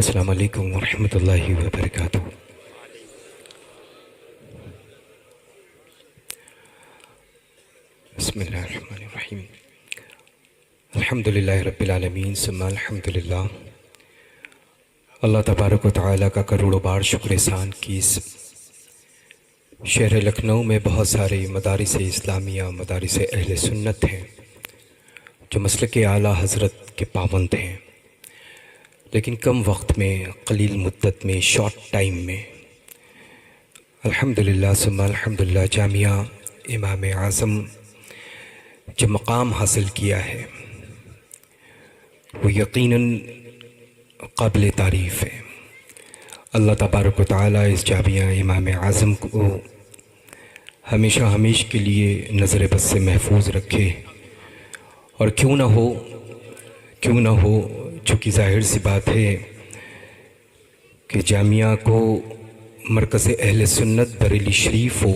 अस्सलामु अलैकुम वरहमतुल्लाहि वबरकातुहू। बिस्मिल्लाहिर्रहमानिर्रहीम। अल्हम्दुलिल्लाहि रब्बिल आलमीन सुम्मा अल्हम्दुलिल्लाह। अल्लाह तबारक व तआला का करोड़ों बार शुक्र एहसान की इस शहर लखनऊ में बहुत सारे मदारिस इस्लामिया, मदारिस अहले सुन्नत हैं जो मसलक आला हज़रत के पाबंद हैं, लेकिन कम वक्त में, कलील मुद्दत में, शॉर्ट टाइम में अल्हम्दुलिल्लाह सुम्मा अल्हम्दुलिल्लाह जामिया इमाम आज़म जो मकाम हासिल किया है वो यकीनन काबिल तारीफ़ है। अल्लाह तबारक व तआला इस जामिया इमाम आज़म को हमेशा हमेश के लिए नज़र बस से महफूज रखे। और क्यों ना हो चूँकि ज़ाहिर सी बात है कि जामिया को मरकज़ अहले सुन्नत बरेली शरीफ हो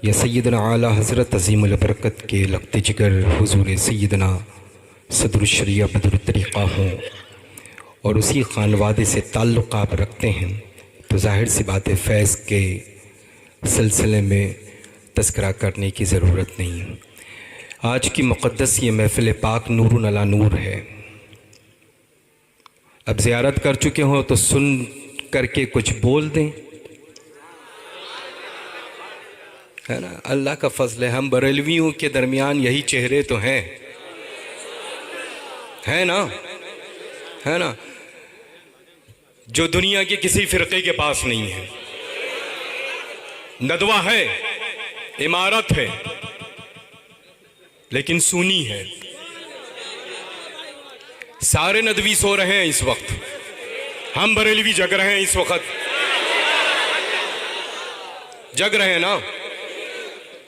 या सैयदना आला हज़रत अज़ीमुल बरकत के लख्त जिगर हुज़ूर सैयदना सदरुश शरिया बदरुत तरीक़ा हों और उसी ख़ानवादे से ताल्लुक़ आप रखते हैं, तो ज़ाहिर सी बात है फैज़ के सिलसिले में तज़किरा करने की ज़रूरत नहीं। आज की मुक़द्दस ये महफ़िल पाक नूरुन अला नूर है। अब ज़ियारत कर चुके हों तो सुन करके कुछ बोल दें, है ना। अल्लाह का फ़ज़ल है, हम बरेलवियों के दरमियान यही चेहरे तो हैं, है ना, जो दुनिया के किसी फ़िरक़े के पास नहीं है। नदवा है, इमारत है, लेकिन सुनी है। सारे नदवी सो रहे हैं इस वक्त, हम बरेलवी जग रहे हैं इस वक्त, जग रहे हैं ना।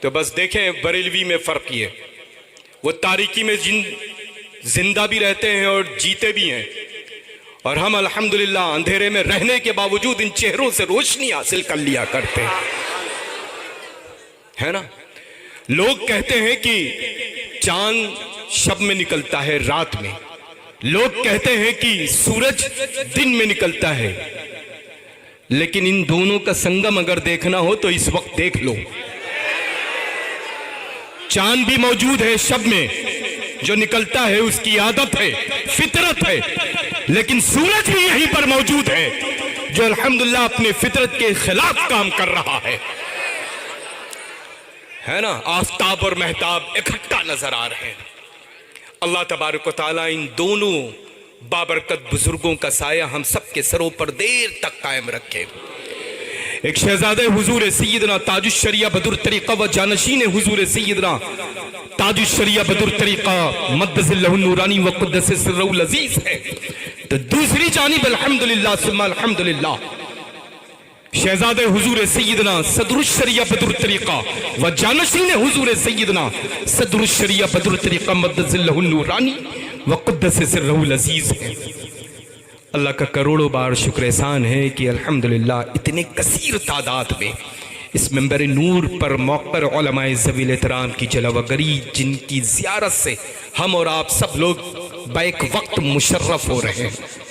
तो बस देखें बरेलवी में फ़र्क ये, वो तारीकी में जिंदा भी रहते हैं और जीते भी हैं, और हम अल्हम्दुलिल्लाह अंधेरे में रहने के बावजूद इन चेहरों से रोशनी हासिल कर लिया करते हैं, है ना। लोग कहते हैं कि चांद शब में निकलता है, रात में। लोग कहते हैं कि सूरज दिन में निकलता है, लेकिन इन दोनों का संगम अगर देखना हो तो इस वक्त देख लो। चांद भी मौजूद है शब में, जो निकलता है उसकी आदत है, फितरत है, लेकिन सूरज भी यहीं पर मौजूद है जो अल्हम्दुलिल्लाह अपने फितरत के खिलाफ काम कर रहा है ना। आफताब और महताब इकट्ठा नजर आ रहे हैं। अल्लाह तबारक व तआला इन दोनों बाबरकत बुजुर्गों का साया हम सब के सरों पर देर तक कायम रखे। एक शहजादे हुजूर सैयदना ताजुश शरिया बदरुल तरीक़ा व जानशीन हुजूर सैयदना ताजुश शरिया बदरुल तरीक़ा मद्दज़िल्लहुन नूरानी व क़ुद्दस सिर्रुल अज़ीज़ है। तो दूसरी जानिब अल्हम्दुलिल्लाह सुम्मा अल्हम्दुलिल्लाह शहजादे हुजूर सैयदना सदरुश शरिया बदरुल तरीक़ा व जानशीन हुजूर सैयदना सदरुश शरिया बदरुल तरीक़ा मद्दज़िल्लहुन नूरानी व क़ुद्दस सिर्रुल अज़ीज़ है। अल्लाह का करोड़ों बार शुक्र एहसान है कि अल्हम्दुलिल्लाह इतने कसीर तादाद में इस मिंबर नूर पर मौक़र उलमाए ज़वील एहतराम की जलवागरी, जिनकी ज़ियारत से हम और आप सब लोग बैक वक्त मुशर्रफ हो रहे हैं।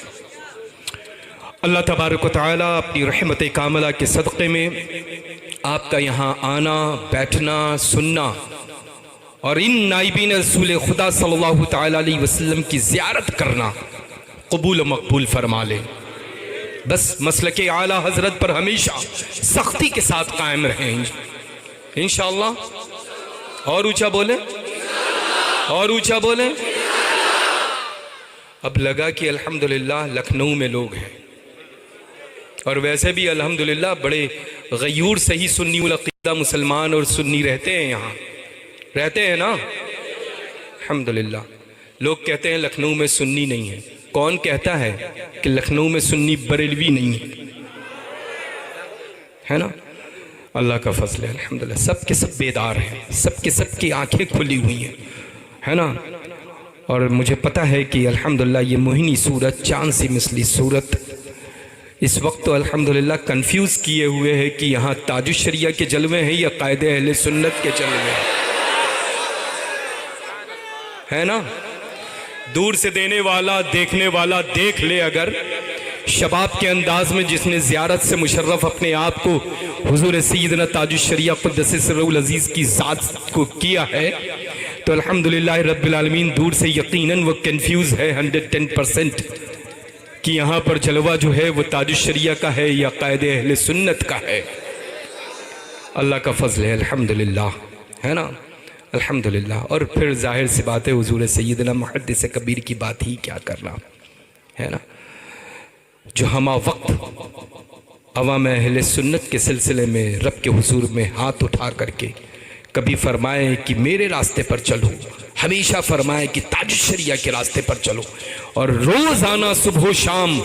अल्लाह तबारक व तआला अपनी रहमत कामला के सदक़े में आपका यहाँ आना, बैठना, सुनना और इन नाइबीन रसूल खुदा सल्लल्लाहु तआला अलैहि वसल्लम की ज़ियारत करना कबूल मकबूल फरमा ले। बस मसलके आला हज़रत पर हमेशा सख्ती के साथ कायम रहें इंशाअल्लाह। और ऊंचा बोले, और ऊंचा बोले। अब लगा कि अल्हम्दुलिल्लाह लखनऊ में लोग हैं, और वैसे भी अल्हम्दुलिल्लाह बड़े गयूर सही सुन्नी उल अक़ीदा मुसलमान और सुन्नी रहते हैं, यहाँ रहते हैं ना अल्हम्दुलिल्लाह। लोग कहते हैं लखनऊ में सुन्नी नहीं है। कौन कहता है कि लखनऊ में सुन्नी बरेलवी नहीं है ना। अल्लाह का फजल है अल्हम्दुलिल्लाह, सब के सब बेदार हैं, सब के सब की आंखें खुली हुई हैं, है ना। और मुझे पता है कि अल्हम्दुलिल्लाह ये मोहिनी सूरत, चांद सी मिसली सूरत इस वक्त तो अल्हम्दुलिल्लाह कंफ्यूज किए हुए है कि यहाँ ताजुश शरिया के जलवे हैं या कायदे अहले सुन्नत के जलवे है ना। दूर से देने वाला देखने वाला देख ले अगर शबाब के अंदाज में जिसने ज़ियारत से मुशर्रफ अपने आप को हुजूर सैयदना ताजुश शरिया क़ुद्दस सिर्रुल अज़ीज़ की ज़ात को किया है, तो अल्हम्दुलिल्लाह रब्बिल आलमीन दूर से यकीनन वो कंफ्यूज है 110% कि यहाँ पर जलवा जो है वो ताजुश शरिया का है या कायदे अहले सुन्नत का है। अल्लाह का फजल है अल्हम्दुलिल्लाह, है ना, अल्हम्दुलिल्लाह। और फिर जाहिर सी बात है हुजूर सैयदना मुहद्दिस कबीर की बात ही क्या करना, है ना, जो हमा वक्त अवाम अहले सुन्नत के सिलसिले में रब के हुजूर में हाथ उठा करके कभी फरमाए कि मेरे रास्ते पर चलो, हमेशा फरमाए कि ताजुश शरिया के रास्ते पर चलो, और रोज़ाना सुबह शाम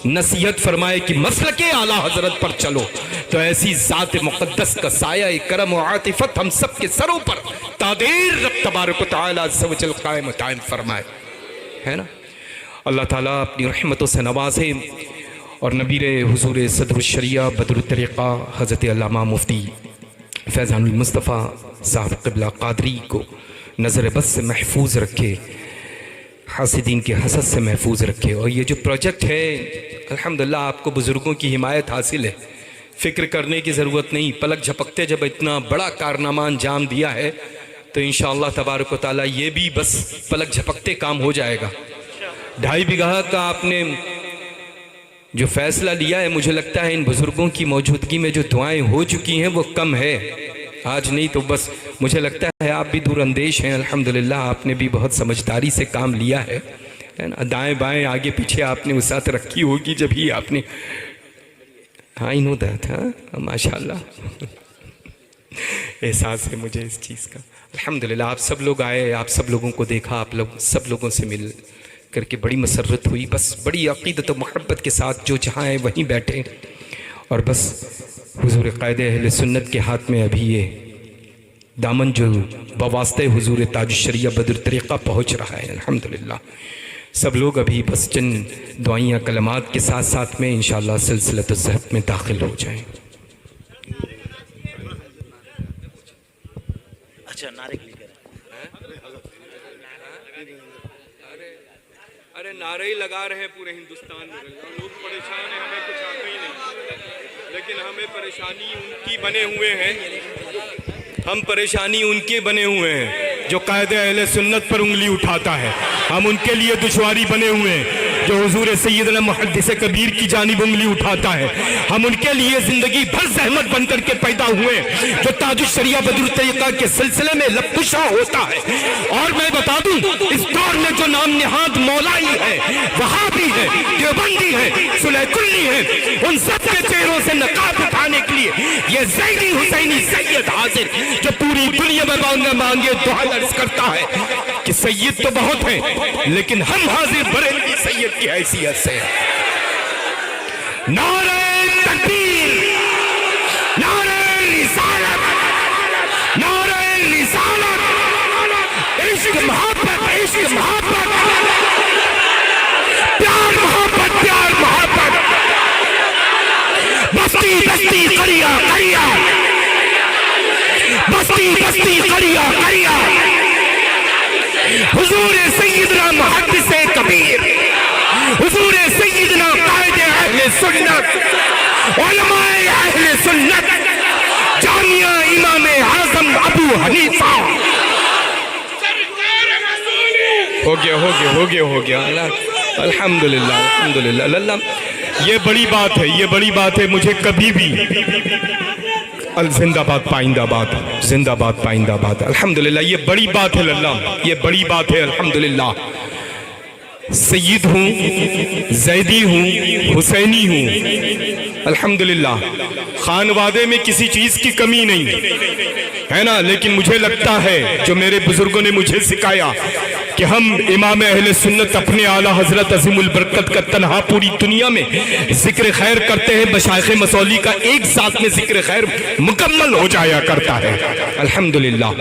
नसीहत फरमाए कि मसलके आला हजरत पर चलो, तो ऐसी ज़ात मुक़द्दस का साया करम और आतिफत हम सब के सरों पर तादेर रब तबारक व तआला अज़्ज़ व जल कायम दायम फरमाए, है ना। अल्लाह ताला अपनी रहमतों से नवाजे और नबीर हुजूर सदरुल शरिया बदरुल तरीक़ा हज़रत अल्लामा मुफ्ती फैज़ानुल मुस्तफ़ा साहब क़िबला क़ादरी को नज़र बस से महफूज रखे, हासिदीन के हसद से महफूज रखे। और ये जो प्रोजेक्ट है अल्हम्दुलिल्लाह आपको बुज़ुर्गों की हिमायत हासिल है, फ़िक्र करने की ज़रूरत नहीं। पलक झपकते जब इतना बड़ा कारनामा अंजाम दिया है तो इंशाअल्लाह तबारक व तआला ये भी बस पलक झपकते काम हो जाएगा। 2.5 बीघा का आपने जो फैसला लिया है, मुझे लगता है इन बुज़ुर्गों की मौजूदगी में जो दुआएं हो चुकी हैं वो कम है, आज नहीं तो बस मुझे लगता है आप भी दूरअंदेश हैं अल्हम्दुलिल्लाह, आपने भी बहुत समझदारी से काम लिया है ना। दाएं बाएं आगे पीछे आपने वसात रखी होगी जब ही आपने, हाँ इन होता था माशाल्लाह एहसास है मुझे इस चीज़ का। अल्हम्दुलिल्लाह आप सब लोग आए, आप सब लोगों को देखा, आप लोग सब लोगों से मिल करके बड़ी मसरत हुई। बस बड़ी अक़ीदत और मोहब्बत के साथ जो जहाँ है वहीं बैठे और बस हुजूर क़ायदे अहले सुन्नत के हाथ में अभी ये दामन जो बवास्ते हुजूर ताजुश शरिया बदरुल तरीक़ा पहुँच रहा है अल्हम्दुलिल्लाह। सब लोग अभी बस चंद दुआइयाँ कलमात के साथ साथ में इंशाअल्लाह सिलसिलत ज़हब में दाखिल हो जाएँ। अच्छा नारे अरे नारे ही लगा रहे हैं पूरे हिंदुस्तान में, लोग परेशान हैं, हमें कुछ आता ही नहीं, लेकिन हमें परेशानी उनकी बने हुए हैं, हम परेशानी उनके बने हुए हैं जो कायदे अहले सुन्नत पर उंगली उठाता है। हम उनके लिए दुश्वारी बने हुए हैं जो हुजूर सैयदना मुहद्दिस कबीर की जानिब उंगली उठाता है। हम उनके लिए जिंदगी भर जहमत बन करके पैदा हुए जो ताजुश शरिया बदरुल तरीक़ा के सिलसिले में लबकुशा होता है। और मैं बता दूं इस दौर में जो नाम निहाद मौलाई है, वहाबी है, देवबंदी है, सुलैकुल्ली है, उन सब के चेहरों से नकाब उठाने के लिए ये ज़ैदी हुसैनी सैयद हाजिर जो पूरी दुनिया में मांगे दुआ अर्ज़ करता है कि सैयद तो बहुत हैं लेकिन हम हाजिर बरेलवी सैयद की हैसियत से। नारे तकबीर, नारे रिसालत, नारे रिसालत, इश्क मोहब्बत, इश्क मोहब्बत, प्यार मोहब्बत, प्यार मोहब्बत, बस्ती बस्ती करिया करिया, बस्ती बस्ती करिया करिया, हुजूर सैयदना मुहद्दिस कबीर, हुजूर सैयदना कायदे अहले सुन्नत, उलमाए अहले सुन्नत, जामिया इमाम आज़म अबू हनीफा। हो गया अल्हम्दुलिल्लाह अल्हम्दुलिल्लाह अल्लाह। ये बड़ी बात है, ये बड़ी बात है। मुझे कभी भी जिंदाबाद पाइंदाबाद, जिंदाबाद पाइंदाबाद, अल्हम्दुलिल्लाह। ये बड़ी बात है अल्लाह, ये बड़ी बात है अल्हम्दुलिल्लाह। सैयद हूँ, जैदी हूँ, हुसैनी हूँ अल्हम्दुलिल्लाह। खानवादे में किसी चीज़ की कमी नहीं है ना, लेकिन मुझे लगता है जो मेरे बुजुर्गों ने मुझे सिखाया कि हम इमाम अहले सुन्नत अपने आला हजरत अज़ीमुल बरकत का तन्हा पूरी दुनिया में जिक्र खैर करते हैं, मशाइख़ मसौली का एक साथ में जिक्र खैर मुकम्मल हो जाया करता है अल्हम्दुलिल्लाह।